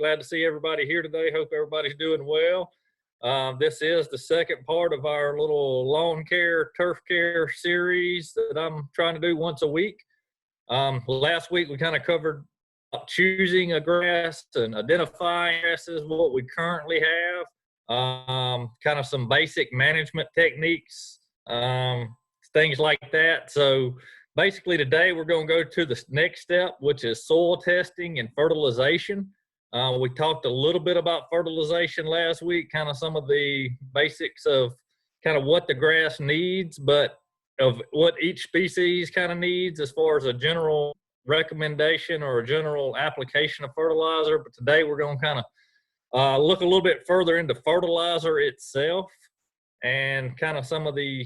glad to see everybody here today. Hope everybody's doing well. This is the second part of our little lawn care, turf care series that I'm trying to do once a week. Last week we kind of covered choosing a grass and identifying grasses, what we currently have, kind of some basic management techniques, things like that. So basically today we're going to go to the next step, which is soil testing and fertilization. We talked a little bit about fertilization last week, kind of some of the basics of kind of what the grass needs, but of what each species kind of needs as far as a general recommendation or a general application of fertilizer. But today we're going to kind of look a little bit further into fertilizer itself and kind of some of the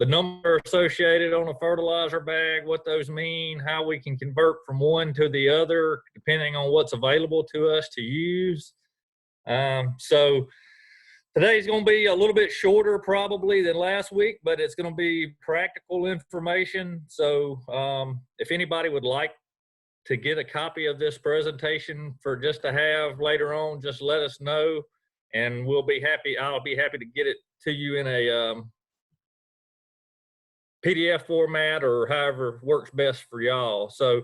number associated on a fertilizer bag, what those mean, how we can convert from one to the other, depending on what's available to us to use. So today's going to be a little bit shorter probably than last week, but it's going to be practical information. So if anybody would like to get a copy of this presentation for just to have later on, just let us know, and we'll be happy. I'll be happy to get it to you in a PDF format or however works best for y'all. So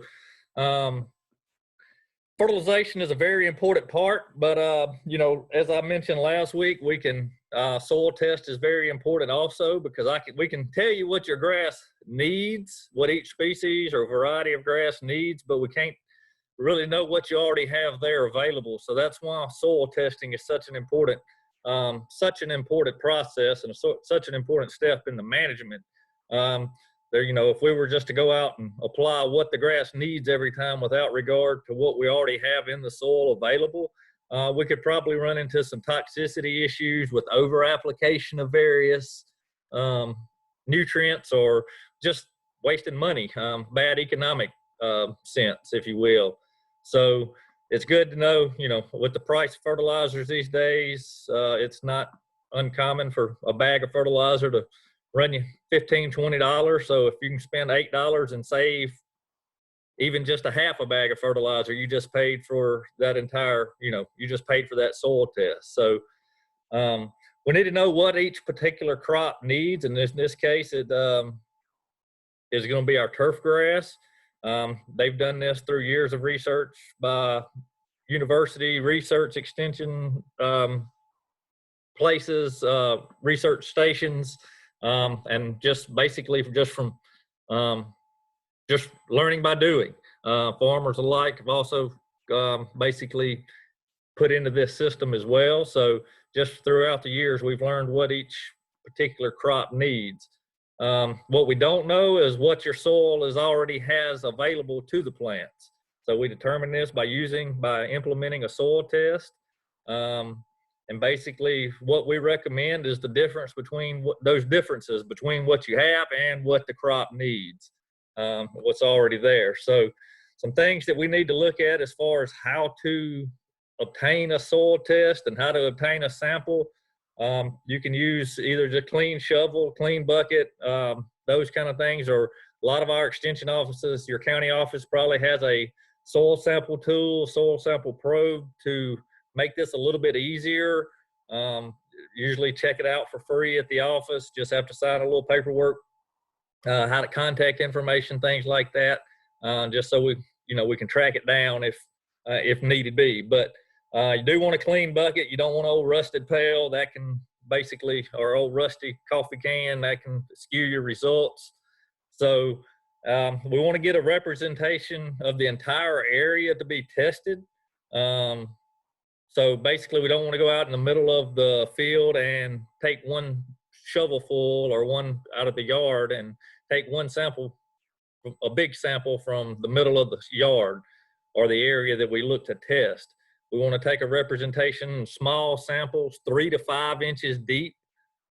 fertilization is a very important part, but you know, as I mentioned last week, we can soil test is very important also, because we can tell you what your grass needs, what each species or variety of grass needs, but we can't really know what you already have there available. So that's why soil testing is such an important process and such an important step in the management. There, you know, if we were just to go out and apply what the grass needs every time without regard to what we already have in the soil available, we could probably run into some toxicity issues with over application of various nutrients, or just wasting money, bad economic sense, if you will. So it's good to know, you know, with the price of fertilizers these days, it's not uncommon for a bag of fertilizer to run you $15, $20. So if you can spend $8 and save even just a half a bag of fertilizer, you just paid for that entire, you know, you just paid for that soil test. So we need to know what each particular crop needs. And in this case, it is going to be our turf grass. They've done this through years of research by university research extension places, research stations, and just basically from just learning by doing. Farmers alike have also basically put into this system as well. So just throughout the years, we've learned what each particular crop needs. What we don't know is what your soil already has available to the plants. So we determine this by implementing a soil test. And basically what we recommend is the difference between those differences between what you have and what the crop needs, what's already there. So some things that we need to look at as far as how to obtain a soil test and how to obtain a sample. You can use either just clean shovel, clean bucket, those kind of things, or a lot of our extension offices, your county office probably has a soil sample tool, soil sample probe to make this a little bit easier. Usually check it out for free at the office. Just have to sign a little paperwork, how to contact information, things like that, just so we can track it down if needed be. But you do want a clean bucket. You don't want an old rusted pail that can basically, or old rusty coffee can that can skew your results. So we want to get a representation of the entire area to be tested. So basically, we don't want to go out in the middle of the field and take one shovelful or one out of the yard and take one sample, a big sample from the middle of the yard or the area that we look to test. We want to take a representation, small samples, 3 to 5 inches deep,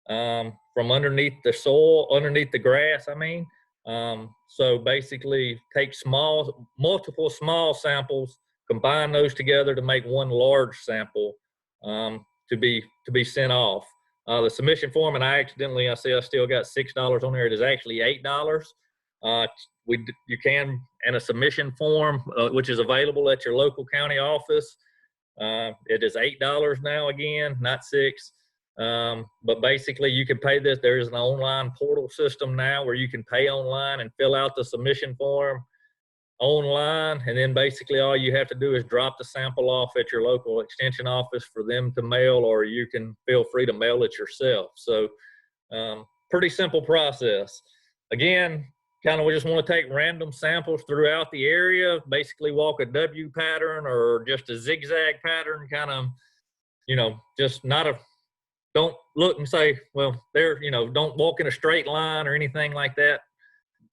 from underneath the soil, underneath the grass, I mean. So basically take multiple small samples, combine those together to make one large sample to be sent off. The submission form, and I still got $6 on there. It is actually $8. You can and a submission form, which is available at your local county office. It is $8 now again, not 6. But basically you can pay this. There is an online portal system now where you can pay online and fill out the submission form online. And then basically all you have to do is drop the sample off at your local extension office for them to mail, or you can feel free to mail it yourself. So pretty simple process. Again, kind of we just want to take random samples throughout the area, basically walk a W pattern or just a zigzag pattern, kind of, you know, just not a, don't look and say, well, there, you know, don't walk in a straight line or anything like that.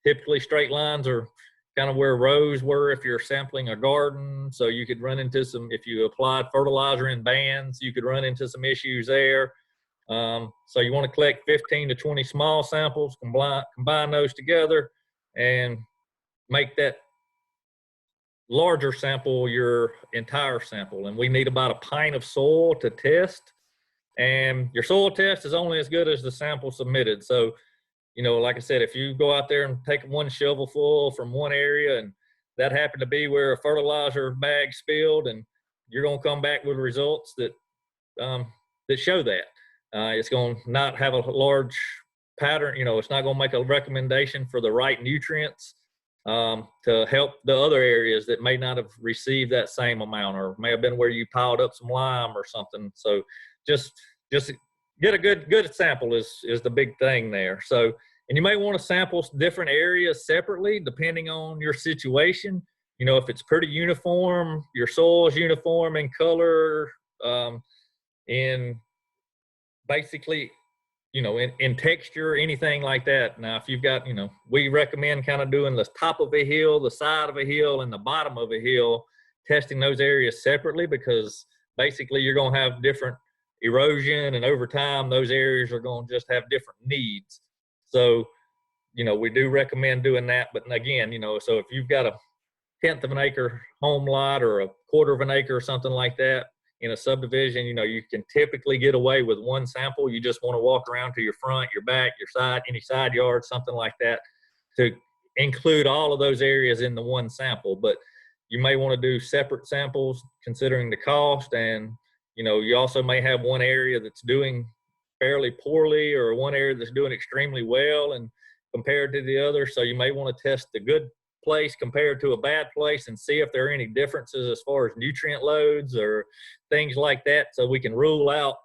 Typically straight lines are kind of where rows were if you're sampling a garden. So you could run into some, if you applied fertilizer in bands, you could run into some issues there. So you want to collect 15 to 20 small samples, combine those together and make that larger sample your entire sample. And we need about a pint of soil to test. And your soil test is only as good as the sample submitted. So, you know, like I said, if you go out there and take one shovel full from one area and that happened to be where a fertilizer bag spilled, and you're going to come back with results that that show that. It's going to not have a large pattern, you know, it's not going to make a recommendation for the right nutrients to help the other areas that may not have received that same amount, or may have been where you piled up some lime or something. So just get a good sample is the big thing there. So, and you may want to sample different areas separately depending on your situation. You know, if it's pretty uniform, your soil is uniform in color, in basically, you know, in texture, anything like that. Now, if you've got, you know, we recommend kind of doing the top of a hill, the side of a hill, and the bottom of a hill, testing those areas separately, because basically you're going to have different erosion, and over time those areas are going to just have different needs. So, you know, we do recommend doing that. But again, you know, so if you've got a 1/10 of an acre home lot or a 1/4 of an acre or something like that in a subdivision, you know, you can typically get away with one sample. You just want to walk around to your front, your back, your side, any side yard, something like that, to include all of those areas in the one sample. But you may want to do separate samples considering the cost. And you know, you also may have one area that's doing fairly poorly or one area that's doing extremely well and compared to the other. So you may want to test the good place compared to a bad place and see if there are any differences as far as nutrient loads or things like that, so we can rule out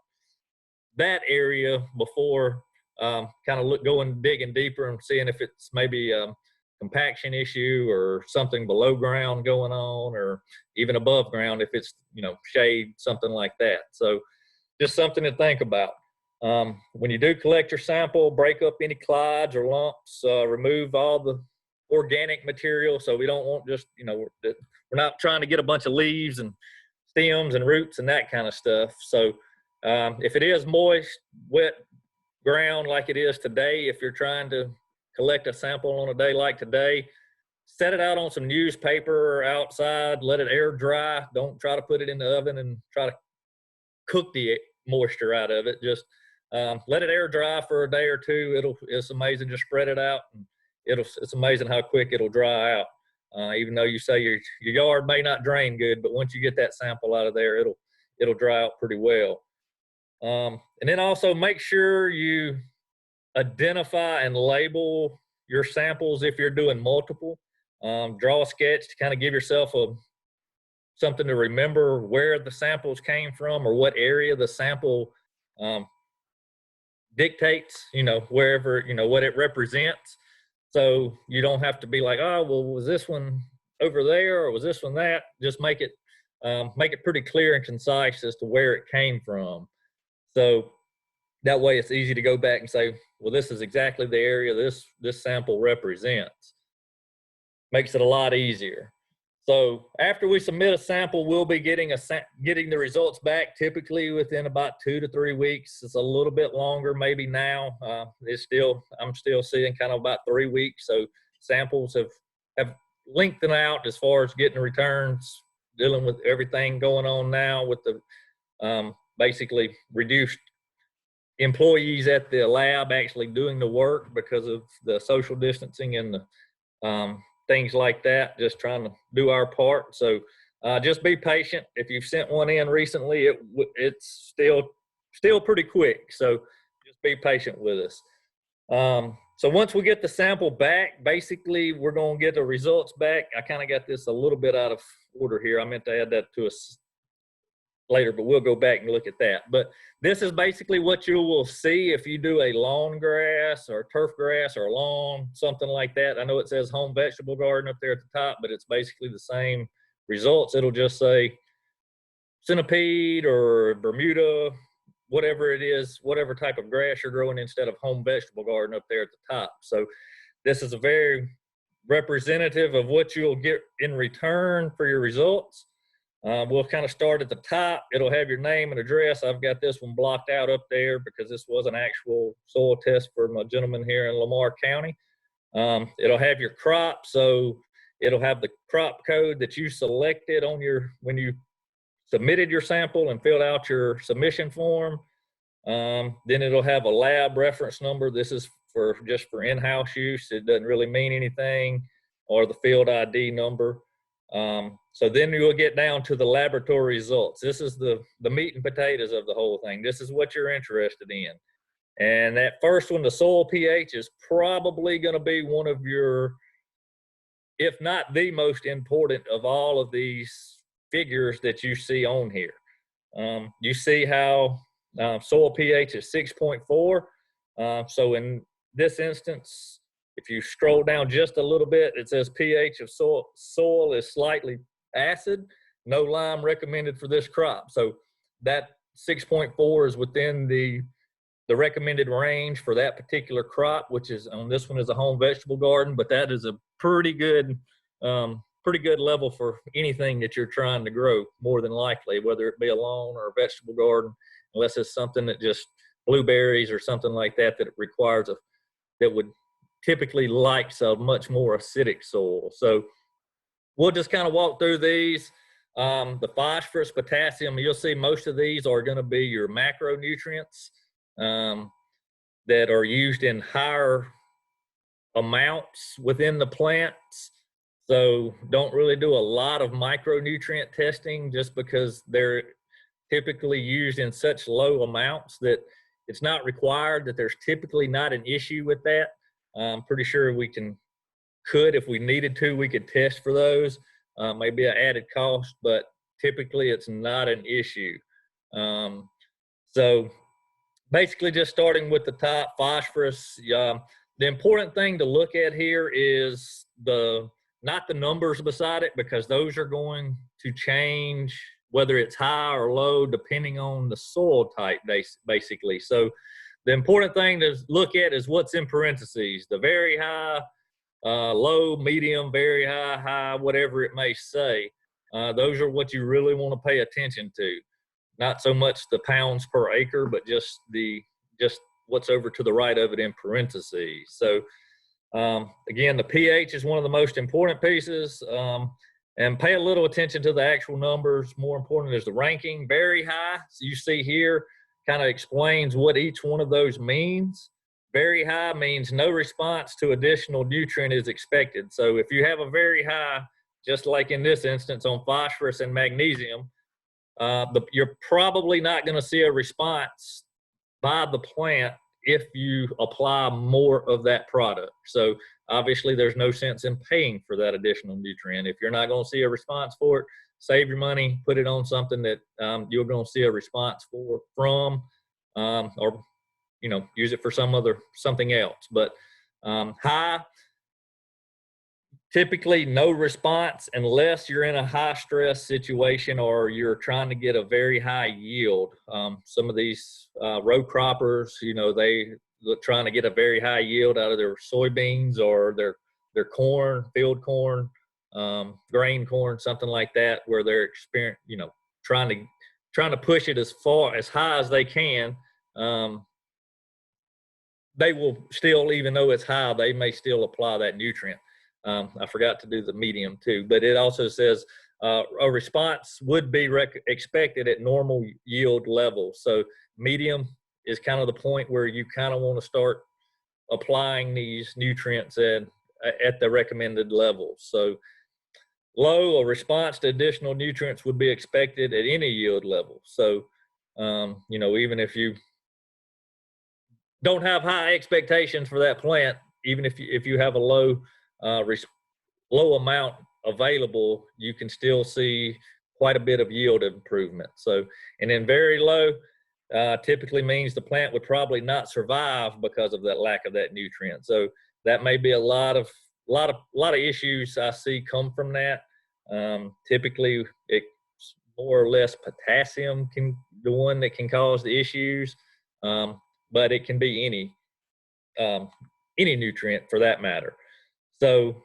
that area before kind of going digging deeper and seeing if it's maybe compaction issue or something below ground going on, or even above ground if it's, you know, shade, something like that. So just something to think about. When you do collect your sample, break up any clods or lumps, remove all the organic material. So we don't want just, you know, we're not trying to get a bunch of leaves and stems and roots and that kind of stuff. So if it is moist, wet ground like it is today, if you're trying to collect a sample on a day like today, set it out on some newspaper outside, let it air dry. Don't try to put it in the oven and try to cook the moisture out of it. Just let it air dry for a day or two. It's amazing. Just spread it out, and it's amazing how quick it'll dry out. Even though you say your yard may not drain good, but once you get that sample out of there, it'll dry out pretty well. And then also make sure you identify and label your samples if you're doing multiple. Draw a sketch to kind of give yourself something to remember where the samples came from or what area the sample dictates, you know, wherever, you know, what it represents. So you don't have to be like, oh, well, was this one over there or was this one that? Just make it pretty clear and concise as to where it came from. So that way it's easy to go back and say, well, this is exactly the area this sample represents. Makes it a lot easier. So after we submit a sample, we'll be getting the results back typically within about 2 to 3 weeks. It's a little bit longer maybe now. I'm still seeing kind of about 3 weeks. So samples have lengthened out as far as getting returns, dealing with everything going on now with the basically reduced employees at the lab actually doing the work because of the social distancing and the things like that, just trying to do our part. So just be patient. If you've sent one in recently, it's still pretty quick. So just be patient with us. So once we get the sample back, basically we're going to get the results back. I kind of got this a little bit out of order here. I meant to add that to us later, but we'll go back and look at that. But this is basically what you will see if you do a lawn grass or turf grass or lawn, something like that. I know it says home vegetable garden up there at the top, but it's basically the same results. It'll just say centipede or Bermuda, whatever it is, whatever type of grass you're growing, instead of home vegetable garden up there at the top. So this is a very representative of what you'll get in return for your results. We'll kind of start at the top. It'll have your name and address. I've got this one blocked out up there because this was an actual soil test for my gentleman here in Lamar County. It'll have your crop, so it'll have the crop code that you selected on when you submitted your sample and filled out your submission form. Then it'll have a lab reference number. This is just for in-house use. It doesn't really mean anything, or the field ID number. So then you'll get down to the laboratory results. This is the meat and potatoes of the whole thing. This is what you're interested in. And that first one, the soil pH, is probably going to be one of your, if not the most important of all of these figures that you see on here. You see how soil pH is 6.4. So in this instance, if you scroll down just a little bit, it says pH of soil is slightly acid, no lime recommended for this crop. So that 6.4 is within the recommended range for that particular crop, which is on this one is a home vegetable garden, but that is a pretty good level for anything that you're trying to grow, more than likely, whether it be a lawn or a vegetable garden, unless it's something that just blueberries or something like that that requires that would typically likes a much more acidic soil. So we'll just kind of walk through these. The phosphorus, potassium, you'll see most of these are going to be your macronutrients that are used in higher amounts within the plants. So don't really do a lot of micronutrient testing, just because they're typically used in such low amounts that it's not required, that there's typically not an issue with that. I'm pretty sure we could, if we needed to, we could test for those. Maybe an added cost, but typically it's not an issue. So basically just starting with the top, phosphorus. The important thing to look at here is not the numbers beside it, because those are going to change whether it's high or low depending on the soil type, basically. So the important thing to look at is what's in parentheses, the very high, low, medium, very high, high, whatever it may say. Those are what you really want to pay attention to. Not so much the pounds per acre, but just what's over to the right of it in parentheses. So again, the pH is one of the most important pieces, and pay a little attention to the actual numbers. More important is the ranking. Very high, so you see here, kind of explains what each one of those means. Very high means no response to additional nutrient is expected. So if you have a very high, just like in this instance on phosphorus and magnesium, you're probably not going to see a response by the plant if you apply more of that product. So obviously there's no sense in paying for that additional nutrient. If you're not going to see a response for it, save your money, put it on something that you're going to see a response from, or use it for something else. But high, typically no response unless you're in a high stress situation or you're trying to get a very high yield. Some of these row croppers, they're trying to get a very high yield out of their soybeans or their corn, field corn, grain corn, something like that, where they're trying to push it as high as they can. They will still, even though it's high, they may still apply that nutrient. I forgot to do the medium too, but it also says a response would be expected at normal yield levels. So medium is kind of the point where you kind of want to start applying these nutrients at at the recommended levels. So low or response to additional nutrients would be expected at any yield level. So, you know, even if you don't have high expectations for that plant, even if you have a low amount available, you can still see quite a bit of yield improvement. So, and then very low typically means the plant would probably not survive because of that lack of that nutrient. So that may be a lot of issues I see come from that. Typically, it's more or less potassium the one that can cause the issues, but it can be any nutrient for that matter. So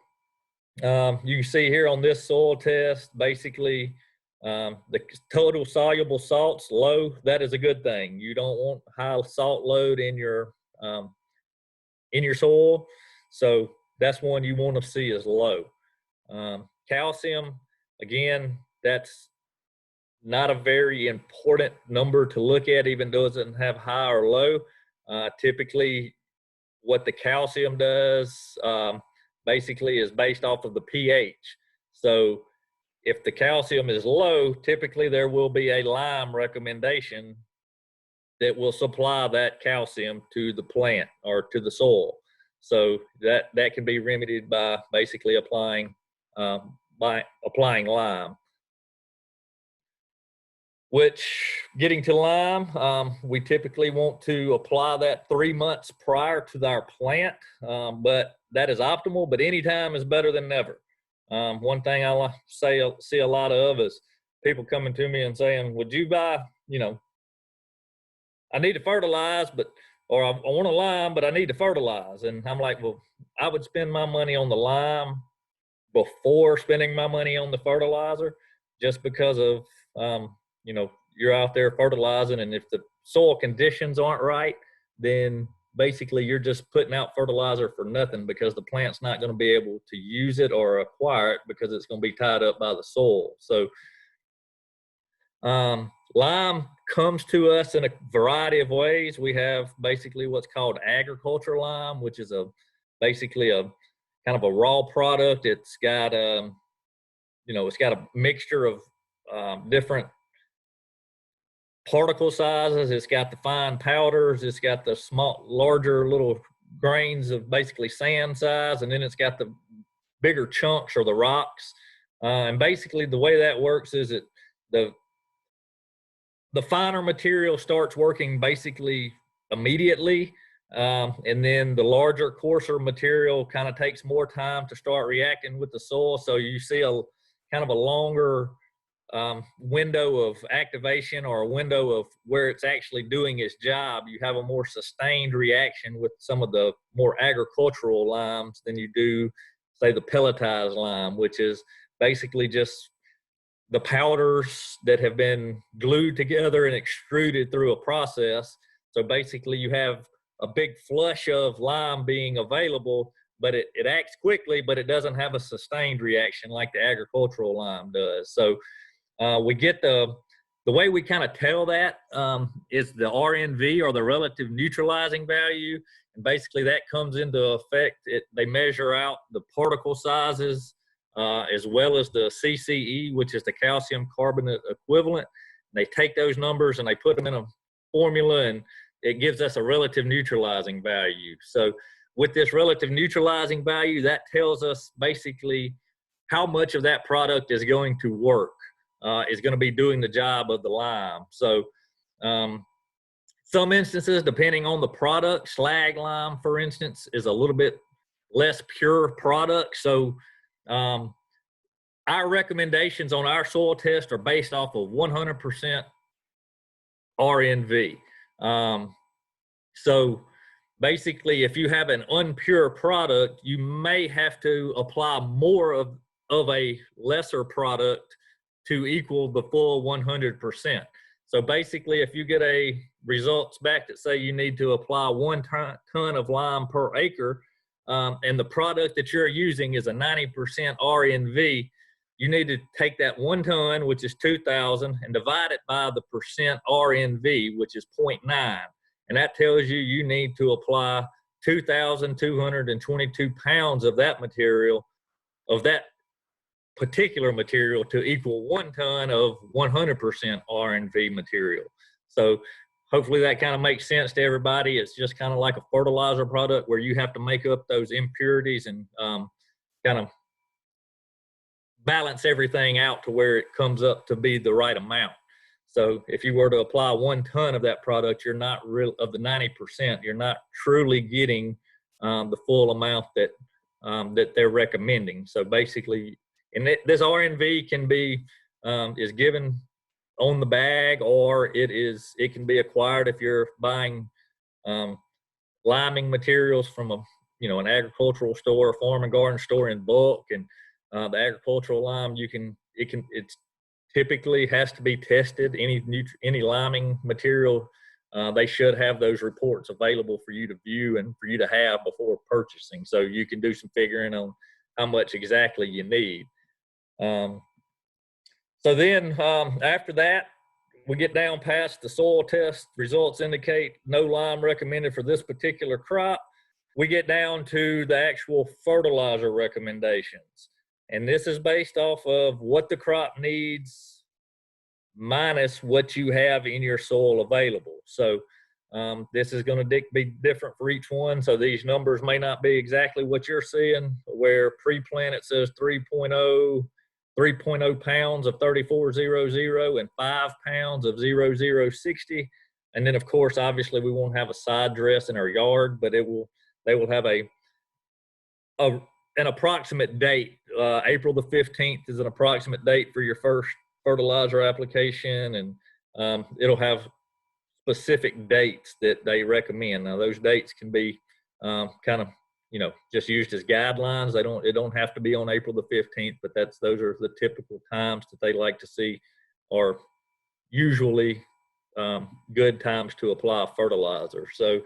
you can see here on this soil test, basically the total soluble salt's low. That is a good thing. You don't want high salt load in your soil. So that's one you want to see is low. Calcium, again, that's not a very important number to look at, even though it doesn't have high or low. Typically, what the calcium does basically is based off of the pH. So if the calcium is low, typically there will be a lime recommendation that will supply that calcium to the plant or to the soil. So that can be remedied by basically applying lime. Which, getting to lime, we typically want to apply that 3 months prior to our plant, but that is optimal, but any time is better than never. One thing I see a lot of is people coming to me and saying, would you buy, you know, I need to fertilize, or I want a lime, but I need to fertilize. And I'm like, well, I would spend my money on the lime before spending my money on the fertilizer, just because of, you know, you're out there fertilizing, and if the soil conditions aren't right, then basically you're just putting out fertilizer for nothing, because the plant's not going to be able to use it or acquire it because it's going to be tied up by the soil. So lime comes to us in a variety of ways. We have basically what's called agriculture lime, which is basically a kind of a raw product. It's got you know, it's got a mixture of different particle sizes. It's got the fine powders. It's got the larger little grains of basically sand size, and then it's got the bigger chunks or the rocks. And basically the way that works is the finer material starts working basically immediately, and then the larger, coarser material kind of takes more time to start reacting with the soil. So you see a kind of a longer window of activation, or a window of where it's actually doing its job. You have a more sustained reaction with some of the more agricultural limes than you do, say, the pelletized lime, which is basically just the powders that have been glued together and extruded through a process. So basically you have a big flush of lime being available, but it acts quickly, but it doesn't have a sustained reaction like the agricultural lime does. So we get the way we kind of tell that is the RNV, or the relative neutralizing value. And basically that comes into effect. They measure out the particle sizes as well as the CCE, which is the calcium carbonate equivalent. They take those numbers and they put them in a formula, and it gives us a relative neutralizing value. So with this relative neutralizing value, that tells us basically how much of that product is going to work, is going to be doing the job of the lime. So some instances, depending on the product, slag lime, for instance, is a little bit less pure product. So our recommendations on our soil test are based off of 100% RNV. So basically, if you have an unpure product, you may have to apply more of a lesser product to equal the full 100%. So basically, if you get results back that say you need to apply 1 ton of lime per acre, and the product that you're using is a 90% RNV, you need to take that 1 ton, which is 2,000, and divide it by the percent RNV, which is 0.9. And that tells you need to apply 2,222 pounds of that material, of that particular material, to equal 1 ton of 100% R&V material. So hopefully that kind of makes sense to everybody. It's just kind of like a fertilizer product where you have to make up those impurities and kind of balance everything out to where it comes up to be the right amount. So if you were to apply 1 ton of that product, you're not real of the 90%, you're not truly getting the full amount that that they're recommending. So basically, and this R&V can be is given on the bag, or it can be acquired if you're buying liming materials from an agricultural store, a farm and garden store in bulk. And the agricultural lime, it's typically has to be tested. Any liming material, they should have those reports available for you to view and for you to have before purchasing, so you can do some figuring on how much exactly you need. So then after that, we get down past the soil test results indicate no lime recommended for this particular crop. We get down to the actual fertilizer recommendations. And this is based off of what the crop needs minus what you have in your soil available. So this is going to be different for each one. So these numbers may not be exactly what you're seeing, where pre-plant it says 3.0 pounds of 3400 and 5 pounds of 0060. And then of course, obviously we won't have a side dress in our yard, but they will have an approximate date. April the 15th is an approximate date for your first fertilizer application, and it'll have specific dates that they recommend. Now those dates can be kind of just used as guidelines. It don't have to be on April the 15th, but those are the typical times that they like to see are usually good times to apply fertilizer. So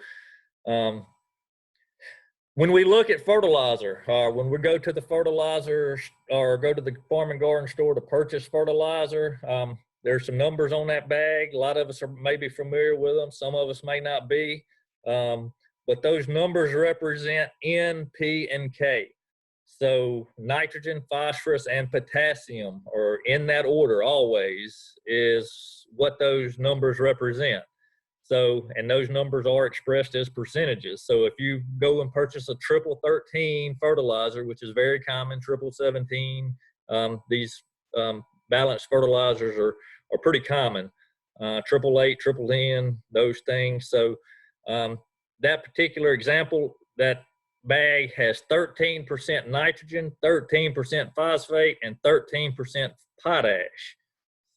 when we look at fertilizer, when we go to the fertilizer or go to the farm and garden store to purchase fertilizer, there's some numbers on that bag. A lot of us are maybe familiar with them. Some of us may not be. But those numbers represent N, P, and K. So nitrogen, phosphorus, and potassium, or in that order always, is what those numbers represent. So, and those numbers are expressed as percentages. So if you go and purchase a triple 13 fertilizer, which is very common, triple 17, these balanced fertilizers are pretty common. Triple 8, triple 10, those things. So that particular example, that bag has 13% nitrogen, 13% phosphate, and 13% potash.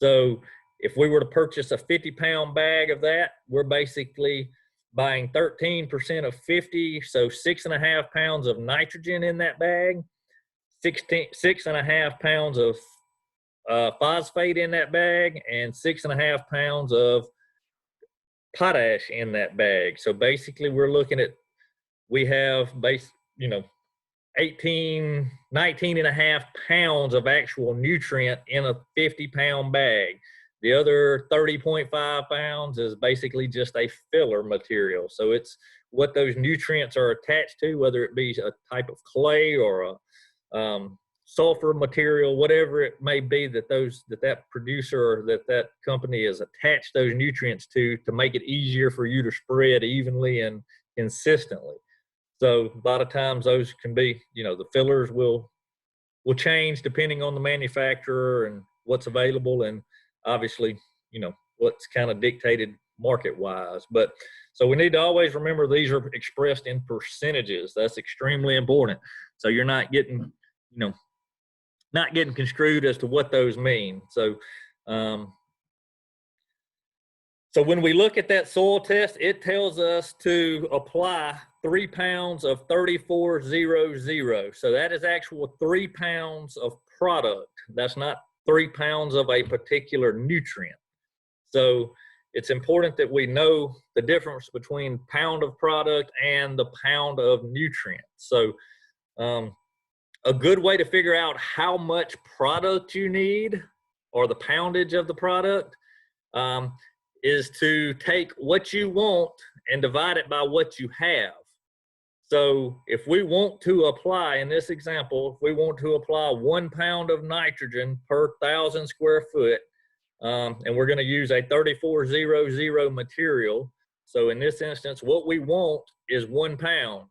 So if we were to purchase a 50-pound bag of that, we're basically buying 13% of 50, so 6.5 pounds of nitrogen in that bag, 6.5 pounds of phosphate in that bag, and 6.5 pounds of potash in that bag. So basically we're looking at, we have 19.5 pounds of actual nutrient in a 50-pound bag. The other 30.5 pounds is basically just a filler material. So it's what those nutrients are attached to, whether it be a type of clay or a sulfur material, whatever it may be that producer or that company has attached those nutrients to make it easier for you to spread evenly and consistently. So a lot of times those can be, the fillers will change depending on the manufacturer and what's available, and obviously, what's kind of dictated market-wise. But so we need to always remember these are expressed in percentages. That's extremely important. So you're not getting, not getting construed as to what those mean. So, so when we look at that soil test, it tells us to apply 3 pounds of 3400. So that is actual 3 pounds of product. That's not 3 pounds of a particular nutrient. So it's important that we know the difference between pound of product and the pound of nutrient. So a good way to figure out how much product you need, or the poundage of the product, is to take what you want and divide it by what you have. So if we want to apply, in this example, if we want to apply 1 pound of nitrogen per 1,000 square foot, and we're going to use a 3400 material. So in this instance, what we want is 1 pound.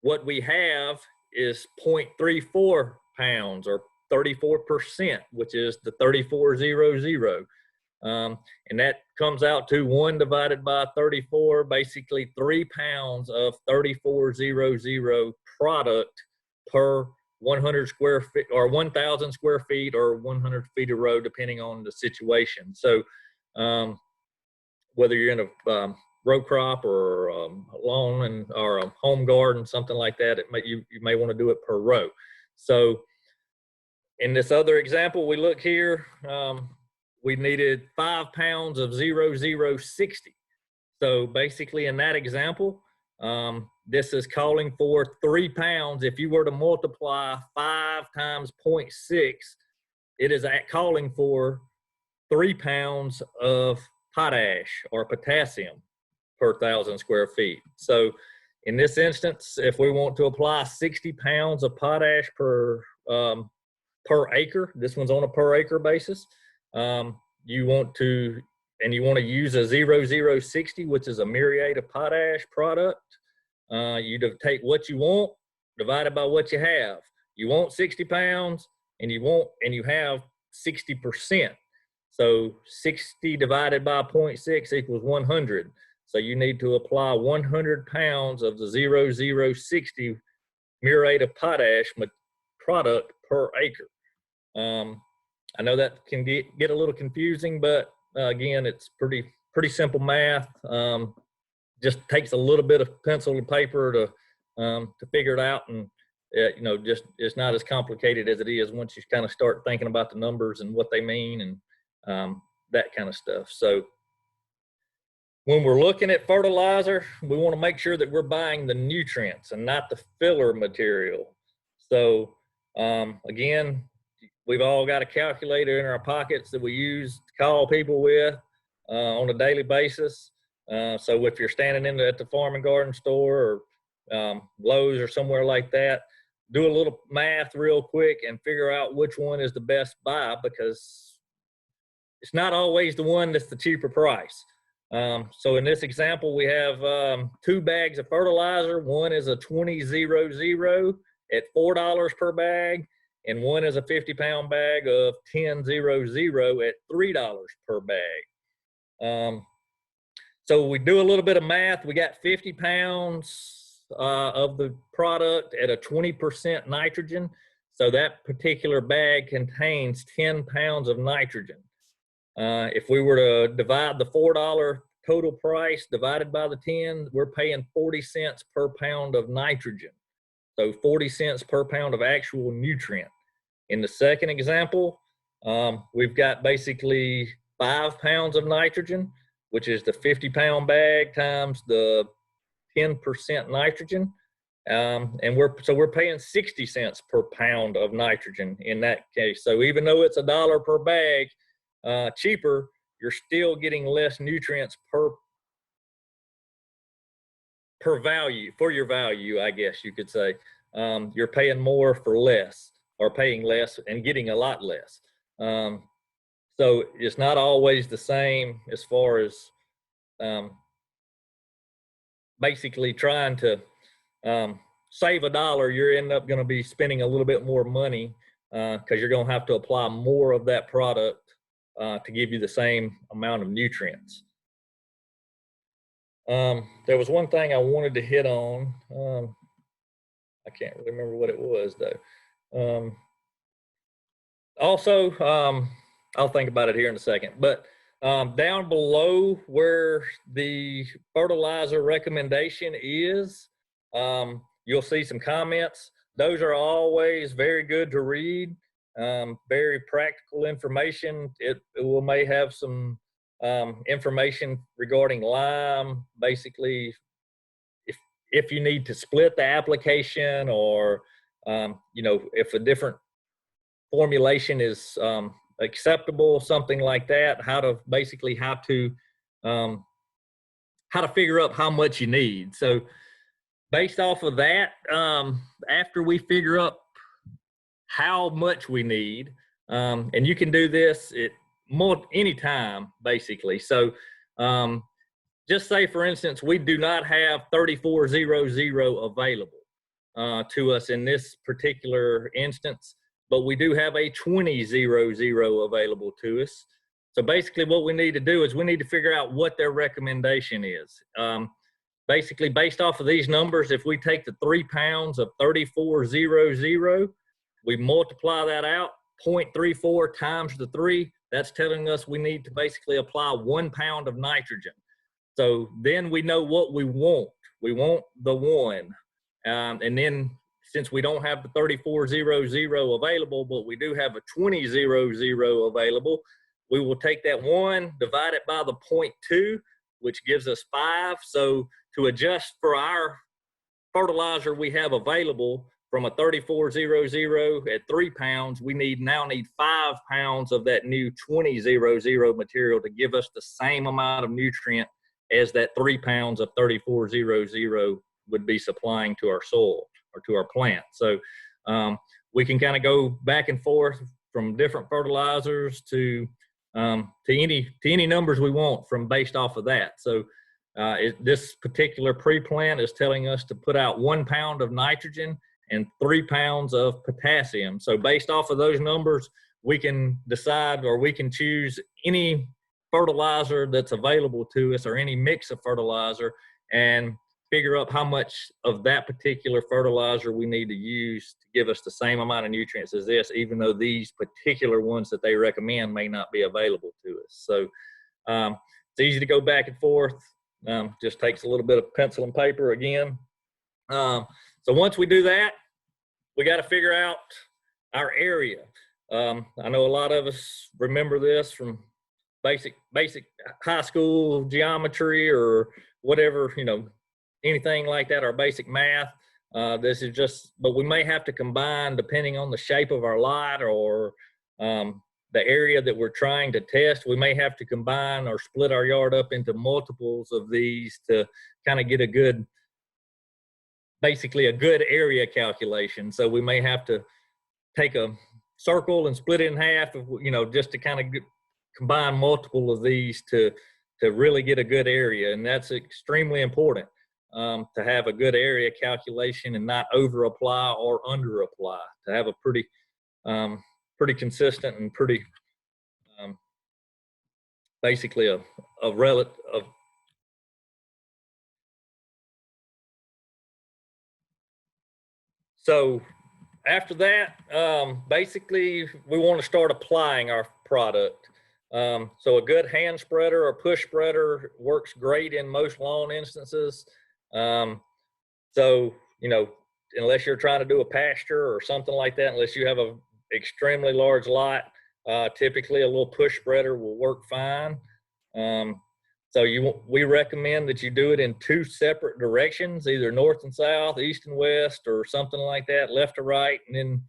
What we have is 0.34 pounds, or 34%, which is the 3400. And that comes out to 1 divided by 34, basically 3 pounds of 3400 product per 100 square feet, or 1,000 square feet, or 100 feet of road, depending on the situation. So whether you're in a row crop or lawn or a home garden, something like that, you may want to do it per row. So in this other example, we look here, we needed 5 pounds of 0060. So basically in that example, this is calling for 3 pounds. If you were to multiply 5 times 0.6, it is calling for 3 pounds of potash or potassium per 1,000 square feet. So in this instance, if we want to apply 60 pounds of potash per acre, this one's on a per acre basis, you want to use a 0060, which is a muriate of potash product. You take what you want divided by what you have. You want 60 pounds, and you have 60%. So 60 divided by 0.6 equals 100. So you need to apply 100 pounds of the 0060 muriate of potash product per acre. I know that can get a little confusing, but again, it's pretty simple math. Just takes a little bit of pencil and paper to figure it out, and just it's not as complicated as it is once you kind of start thinking about the numbers and what they mean and that kind of stuff. So when we're looking at fertilizer, we want to make sure that we're buying the nutrients and not the filler material. So again, we've all got a calculator in our pockets that we use to call people with on a daily basis. So if you're standing at the farm and garden store or Lowe's or somewhere like that, do a little math real quick and figure out which one is the best buy, because it's not always the one that's the cheaper price. So in this example, we have 2 bags of fertilizer. One is a 2000 at $4 per bag, and one is a 50-pound bag of 1000 at $3 per bag. So we do a little bit of math. We got 50 pounds of the product at a 20% nitrogen. So that particular bag contains 10 pounds of nitrogen. If we were to divide the $4 total price divided by the 10, we're paying 40 cents per pound of nitrogen. So 40 cents per pound of actual nutrient. In the second example, we've got basically 5 pounds of nitrogen, which is the 50-pound bag times the 10% nitrogen. And we're paying 60 cents per pound of nitrogen in that case. So even though it's $1 per bag cheaper, you're still getting less nutrients per value, for your value, I guess you could say. You're paying more for less, or paying less and getting a lot less. So it's not always the same as far as basically trying to save $1. You're end up going to be spending a little bit more money because you're going to have to apply more of that product to give you the same amount of nutrients. There was one thing I wanted to hit on. I can't really remember what it was though. Also, I'll think about it here in a second, but down below where the fertilizer recommendation is, you'll see some comments. Those are always very good to read. Very practical information. It may have some information regarding lime, basically if you need to split the application, or if a different formulation is acceptable, something like that, how to figure out how much you need. So based off of that, after we figure up how much we need, and you can do this at any time, basically. So just say, for instance, we do not have 3400 available to us in this particular instance, but we do have a 2000 available to us. So basically what we need to do is we need to figure out what their recommendation is. Basically, based off of these numbers, if we take the 3 pounds of 3400, we multiply that out, 0.34 times the 3, that's telling us we need to basically apply 1 pound of nitrogen. So then we know what we want. We want the 1. And then since we don't have the 3400 available, but we do have a 2000 available, we will take that 1, divide it by the 0.2, which gives us 5. So to adjust for our fertilizer we have available from a 3400 at 3 pounds, we now need 5 pounds of that new 2000 material to give us the same amount of nutrient as that 3 pounds of 3400 would be supplying to our soil or to our plant. So we can kind of go back and forth from different fertilizers to any numbers we want from based off of that. So this particular pre-plant is telling us to put out 1 pound of nitrogen and 3 pounds of potassium. So based off of those numbers, we can decide, or we can choose any fertilizer that's available to us or any mix of fertilizer and figure up how much of that particular fertilizer we need to use to give us the same amount of nutrients as this, even though these particular ones that they recommend may not be available to us. So it's easy to go back and forth. Just takes a little bit of pencil and paper again. So once we do that, we got to figure out our area. I know a lot of us remember this from basic high school geometry or whatever, anything like that, or basic math. This is just, but we may have to combine depending on the shape of our lot or the area that we're trying to test. We may have to combine or split our yard up into multiples of these to kind of get basically a good area calculation. So we may have to take a circle and split it in half, just to kind of combine multiple of these to really get a good area. And that's extremely important, to have a good area calculation and not over apply or under apply, to have a pretty consistent and pretty basically a relative of. So after that, basically we want to start applying our product. So a good hand spreader or push spreader works great in most lawn instances. So, unless you're trying to do a pasture or something like that, unless you have a extremely large lot, typically a little push spreader will work fine. So we recommend that you do it in 2 separate directions, either north and south, east and west, or something like that, left to right, and then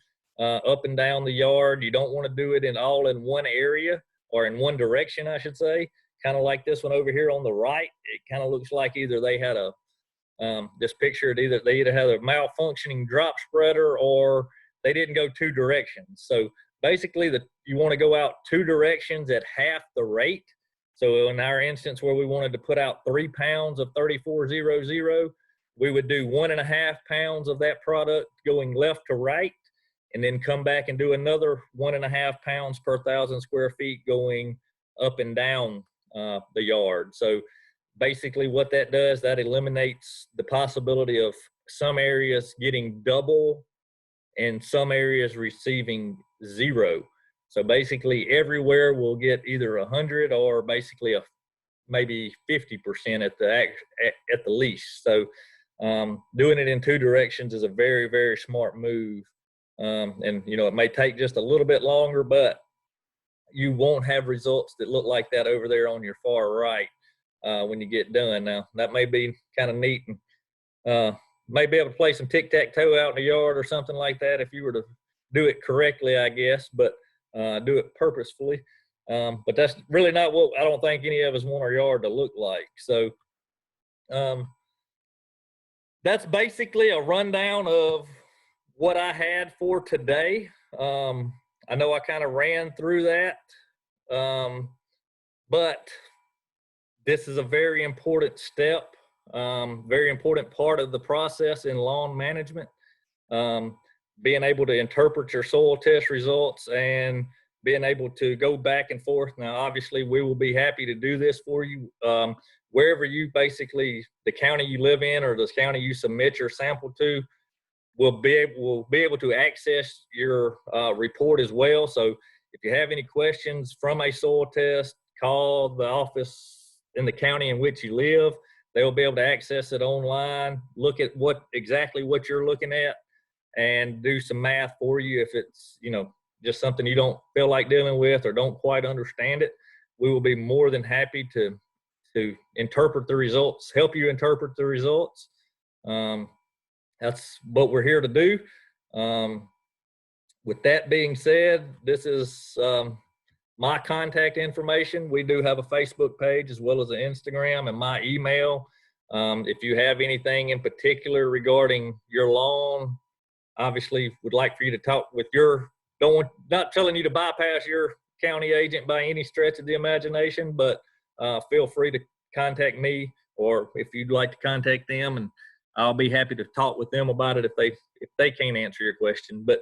up and down the yard. You don't want to do it all in one area, or in one direction, I should say. Kind of like this one over here on the right. It kind of looks like either they had this picture, they either had a malfunctioning drop spreader or they didn't go 2 directions. So basically you want to go out 2 directions at half the rate. So in our instance where we wanted to put out 3 pounds of 3400, we would do 1.5 pounds of that product going left to right, and then come back and do another 1.5 pounds per 1,000 square feet going up and down the yard. So basically what that does, that eliminates the possibility of some areas getting double and some areas receiving 0. So basically everywhere will get either 100 or basically maybe 50% at the least. So doing it in 2 directions is a very, very smart move. And it may take just a little bit longer, but you won't have results that look like that over there on your far right when you get done. Now that may be kind of neat, and may be able to play some tic-tac-toe out in the yard or something like that if you were to do it correctly, I guess, but do it purposefully. But that's really not what I don't think any of us want our yard to look like. So that's basically a rundown of what I had for today. I know I kind of ran through that, but this is a very important step, very important part of the process in lawn management. Being able to interpret your soil test results and being able to go back and forth. Now, obviously, we will be happy to do this for you. Wherever you basically, the county you live in or the county you submit your sample to, we'll be able to access your report as well. So if you have any questions from a soil test, call the office in the county in which you live. They'll be able to access it online, look at exactly what you're looking at, and do some math for you. If it's, just something you don't feel like dealing with or don't quite understand it, we will be more than happy to interpret the results, help you interpret the results. That's what we're here to do. With that being said, this is my contact information. We do have a Facebook page as well as an Instagram and my email. If you have anything in particular regarding your lawn, obviously would like for you to talk with not telling you to bypass your county agent by any stretch of the imagination, but feel free to contact me, or if you'd like to contact them, and I'll be happy to talk with them about it if they can't answer your question. But